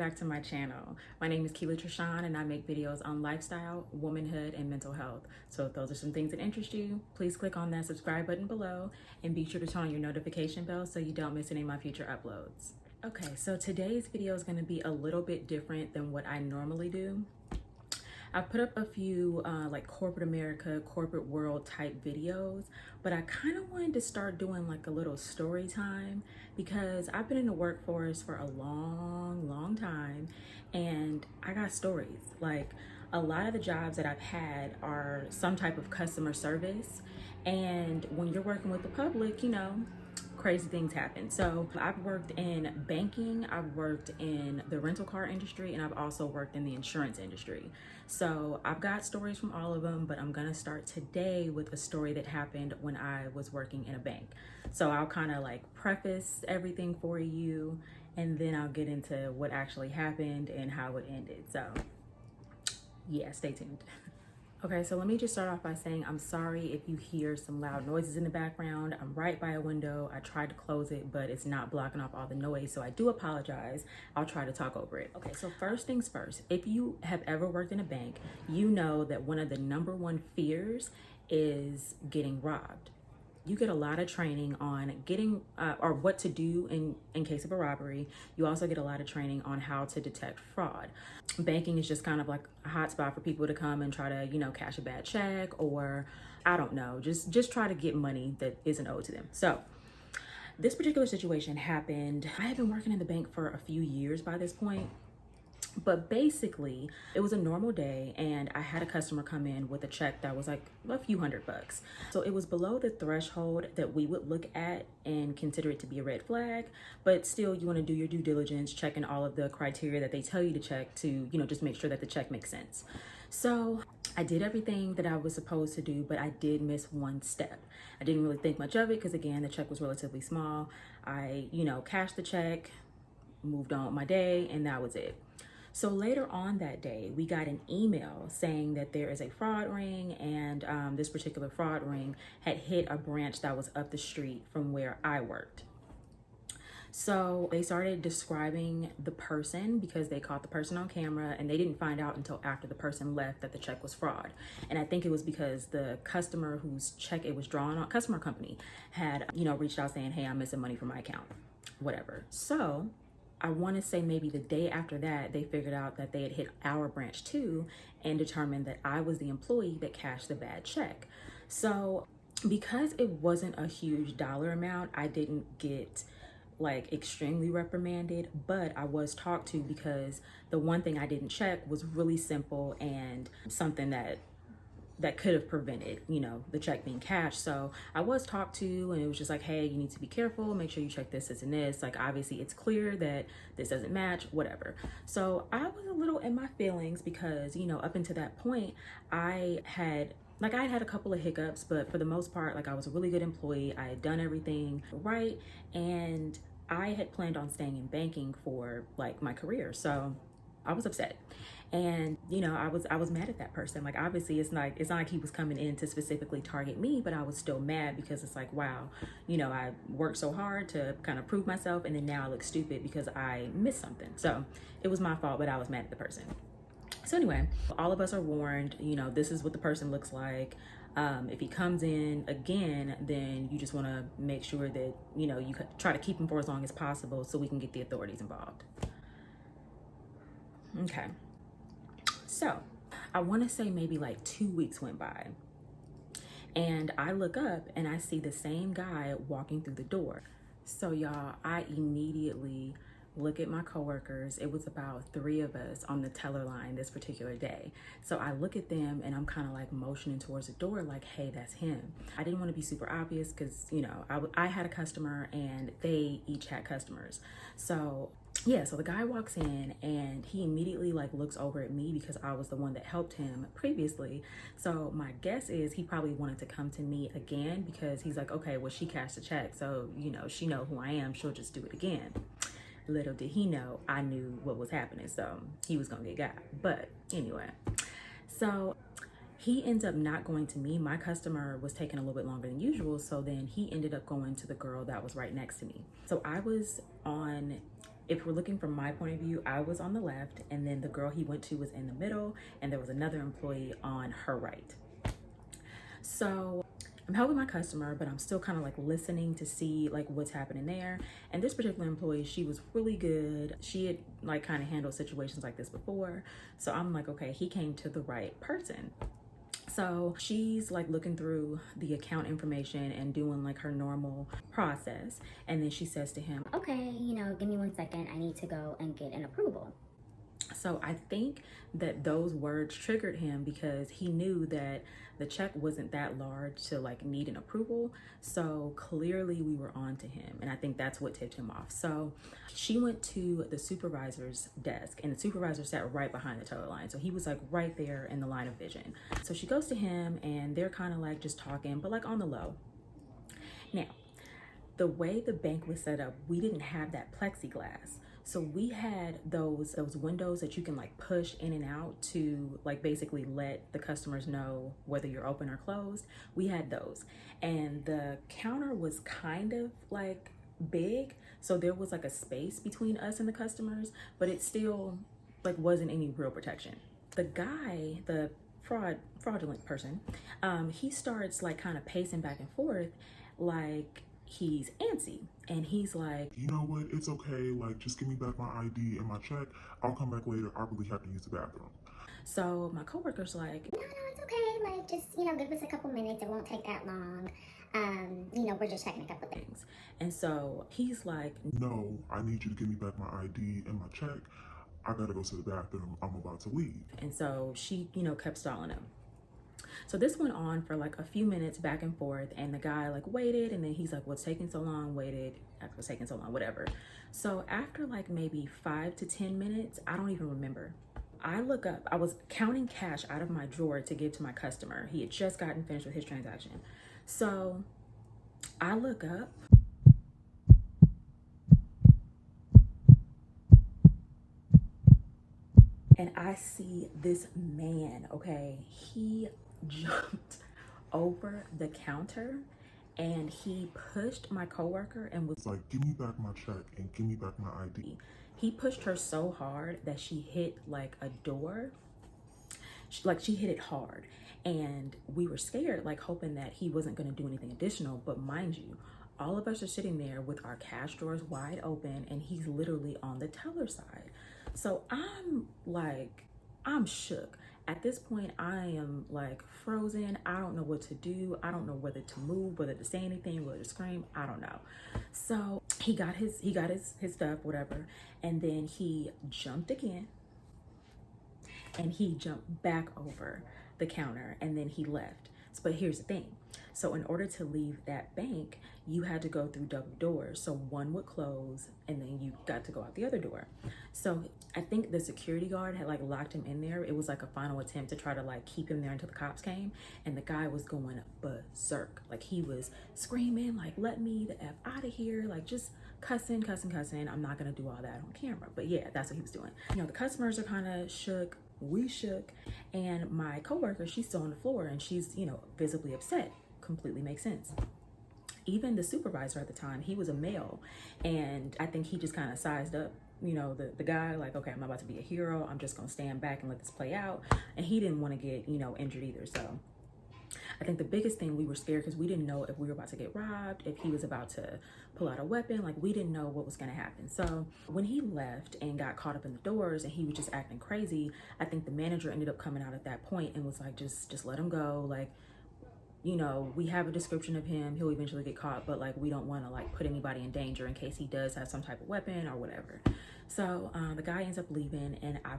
back to my channel. My name is Kela Trishaan and I make videos on lifestyle, womanhood, and mental health. So if those are some things that interest you, please click on that subscribe button below and be sure to turn on your notification bell so you don't miss any of my future uploads. Okay, so today's video is going to be a little bit different than what I normally do. I've put up a few like corporate America, corporate world type videos, but I kind of wanted to start doing like a little story time because I've been in the workforce for a long time and I got stories. Like a lot of the jobs that I've had are some type of customer service, and when you're working with the public, you know, crazy things happen. So I've worked in banking, I've worked in the rental car industry, and I've also worked in the insurance industry. So I've got stories from all of them, but I'm gonna start today with a story that happened when I was working in a bank. So I'll kind of like preface everything for you, and then I'll get into what actually happened and how it ended. So yeah, stay tuned. Okay, so let me just start off by saying I'm sorry if you hear some loud noises in the background. I'm right by a window. I tried to close it, but it's not blocking off all the noise, so I do apologize. I'll try to talk over it. Okay, so first things first, if you have ever worked in a bank, you know that one of the #1 fears is getting robbed. You get a lot of training on getting or what to do in case of a robbery. You also get a lot of training on how to detect fraud. Banking is just kind of like a hot spot for people to come and try to, you know, cash a bad check, or I don't know, just try to get money that isn't owed to them. So this particular situation happened. I had been working in the bank for a few years by this point. But basically, it was a normal day and I had a customer come in with a check that was like a few $100. So it was below the threshold that we would look at and consider it to be a red flag, but still you want to do your due diligence, checking all of the criteria that they tell you to check to, you know, just make sure that the check makes sense. So I did everything that I was supposed to do, but I did miss one step. I didn't really think much of it because again, the check was relatively small. I, you know, cashed the check, moved on with my day, and that was it. So later on that day, we got an email saying that there is a fraud ring, and this particular fraud ring had hit a branch that was up the street from where I worked. So they started describing the person because they caught the person on camera, and they didn't find out until after the person left that the check was fraud. And I think it was because the customer whose check it was drawn on, customer company, had, you know, reached out saying, hey, I'm missing money from my account, whatever. So I want to say maybe the day after that, they figured out that they had hit our branch too and determined that I was the employee that cashed the bad check. So because it wasn't a huge dollar amount, I didn't get like extremely reprimanded, but I was talked to because the one thing I didn't check was really simple and something that could have prevented, you know, the check being cashed. So I was talked to, and it was just like, hey, you need to be careful, make sure you check this and this. Like, obviously it's clear that this doesn't match, whatever. So I was a little in my feelings because, you know, up until that point, I had had a couple of hiccups, but for the most part, like I was a really good employee. I had done everything right, and I had planned on staying in banking for like my career. So I was upset. And you know, I was mad at that person. Like, obviously it's not like he was coming in to specifically target me, but I was still mad because it's like, wow, you know, I worked so hard to kind of prove myself, and then now I look stupid because I missed something. So it was my fault, but I was mad at the person. So anyway, all of us are warned, you know, this is what the person looks like. If he comes in again, then you just want to make sure that, you know, you try to keep him for as long as possible so we can get the authorities involved. Okay. So I want to say maybe like 2 weeks went by, and I look up and I see the same guy walking through the door. So y'all, I immediately look at my coworkers. It was about 3 of us on the teller line this particular day. So I look at them and I'm kind of like motioning towards the door like, hey, that's him. I didn't want to be super obvious because, you know, I had a customer and they each had customers. So yeah, so the guy walks in and he immediately like looks over at me because I was the one that helped him previously. So my guess is he probably wanted to come to me again because he's like, okay, well, she cashed the check, so, you know, she know who I am, she'll just do it again. Little did he know I knew what was happening, so he was gonna get got. But anyway, so he ends up not going to me. My customer was taking a little bit longer than usual, so then he ended up going to the girl that was right next to me. So I was on if we're looking from my point of view, I was on the left, and then the girl he went to was in the middle, and there was another employee on her right. So I'm helping my customer, but I'm still kind of like listening to see like what's happening there. And this particular employee, she was really good. She had like kind of handled situations like this before. So I'm like, okay, he came to the right person. So she's like looking through the account information and doing like her normal process. And then she says to him, okay, give me 1 second. I need to go and get an approval. so I think that those words triggered him because he knew that the check wasn't that large to like need an approval. So clearly we were on to him. And I think that's what tipped him off. So she went to the supervisor's desk, and the supervisor sat right behind the teller line. So he was like right there in the line of vision. So she goes to him and they're kind of like just talking, but like on the low. Now, the way the bank was set up, we didn't have that plexiglass. So we had those windows that you can like push in and out to like basically let the customers know whether you're open or closed. We had those. And the counter was kind of like big. So there was like a space between us and the customers, but it still like wasn't any real protection. The guy, the fraudulent person, he starts like kind of pacing back and forth like he's antsy, and he's like, you know what, it's okay, like just give me back my ID and my check. I'll come back later. I really have to use the bathroom. So my coworker's like, No, it's okay. Like, just, give us a couple minutes. It won't take that long. We're just checking a couple things. And so he's like, no, I need you to give me back my ID and my check. I gotta go to the bathroom. I'm about to leave. And so she, kept stalling him. So this went on for like a few minutes back and forth, and the guy like waited, and then he's like, what's taking so long? Waited, what's taking so long, whatever. So after like maybe 5 to 10 minutes, I don't even remember, I look up, I was counting cash out of my drawer to give to my customer. He had just gotten finished with his transaction. So I look up, and I see this man, okay? He jumped over the counter and he pushed my coworker and was like, give me back my check and give me back my ID. He pushed her so hard that she hit like a door. She hit it hard. And we were scared, like hoping that he wasn't going to do anything additional. But mind you, all of us are sitting there with our cash drawers wide open, and he's literally on the teller side. So I'm shook. At this point, I am like frozen. I don't know what to do. I don't know whether to move, whether to say anything, whether to scream. I don't know. So he got his stuff, whatever. And then he jumped again, and he jumped back over the counter, and then he left. But here's the thing. So in order to leave that bank, you had to go through double doors. So one would close, and then you got to go out the other door. So I think the security guard had like locked him in there. It was like a final attempt to try to like keep him there until the cops came. And the guy was going berserk. Like he was screaming, like, let me the F out of here. Like just cussing. I'm not gonna do all that on camera. But yeah, that's what he was doing. The customers are kind of shook. We shook. And my coworker, she's still on the floor, and she's, visibly upset. Completely makes sense. Even the supervisor at the time, he was a male, and I think he just kind of sized up, the guy, like, okay, I'm not about to be a hero. I'm just gonna stand back and let this play out. And he didn't want to get, injured either. So I think the biggest thing, we were scared because we didn't know if we were about to get robbed, if he was about to pull out a weapon. Like we didn't know what was going to happen. So when he left and got caught up in the doors and he was just acting crazy, I think the manager ended up coming out at that point and was like, just let him go. Like, we have a description of him. He'll eventually get caught, but like we don't want to like put anybody in danger in case he does have some type of weapon or whatever. So the guy ends up leaving, and I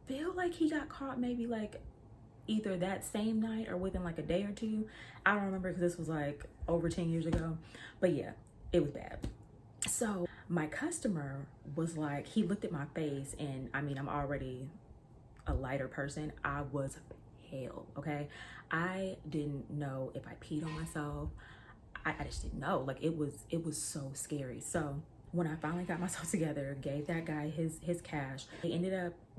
feel like he got caught maybe like either that same night or within like a day or two. I don't remember because this was like over 10 years ago. But yeah, it was bad. So my customer was like, he looked at my face, and I mean, I'm already a lighter person. I was pale, okay? I didn't know if I peed on myself. I just didn't know. Like it was so scary. So when I finally got myself together, gave that guy his cash,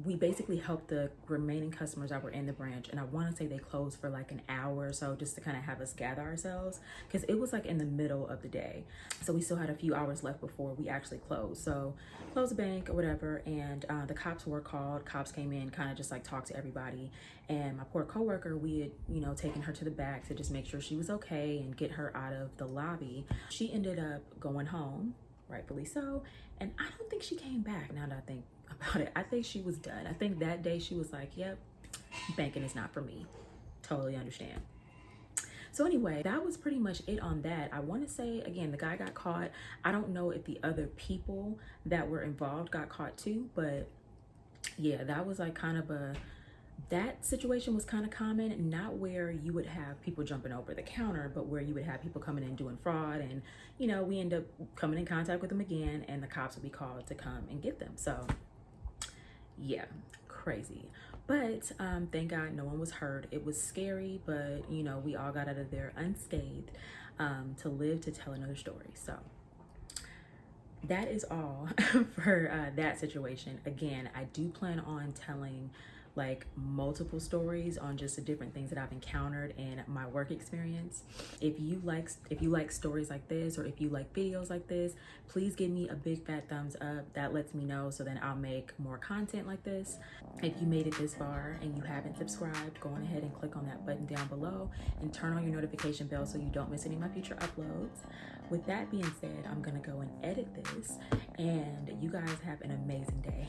we basically helped the remaining customers that were in the branch. And I want to say they closed for like an hour or so, just to kind of have us gather ourselves, because it was like in the middle of the day. So we still had a few hours left before we actually closed. So closed the bank or whatever. And the cops were called. Cops came in, kind of just like talked to everybody. And my poor coworker, we had, you know, taken her to the back to just make sure she was okay and get her out of the lobby. She ended up going home, rightfully so. And I don't think she came back, now that I think about it. I think she was done. I think that day she was like, yep, banking is not for me. Totally understand. So anyway, that was pretty much it on that. I want to say, again, the guy got caught. I don't know if the other people that were involved got caught too, but yeah, that was like kind of that situation was kind of common, not where you would have people jumping over the counter, but where you would have people coming in doing fraud. And, you know, we end up coming in contact with them again, and the cops will be called to come and get them. So yeah, crazy. But thank God no one was hurt. It was scary, but, you know, we all got out of there unscathed, to live to tell another story. So that is all for that situation. Again, I do plan on telling like multiple stories on just the different things that I've encountered in my work experience. If you like stories like this, or if you like videos like this, please give me a big fat thumbs up. That lets me know, so then I'll make more content like this. If you made it this far and you haven't subscribed, go on ahead and click on that button down below and turn on your notification bell so you don't miss any of my future uploads. With that being said, I'm gonna go and edit this, and you guys have an amazing day.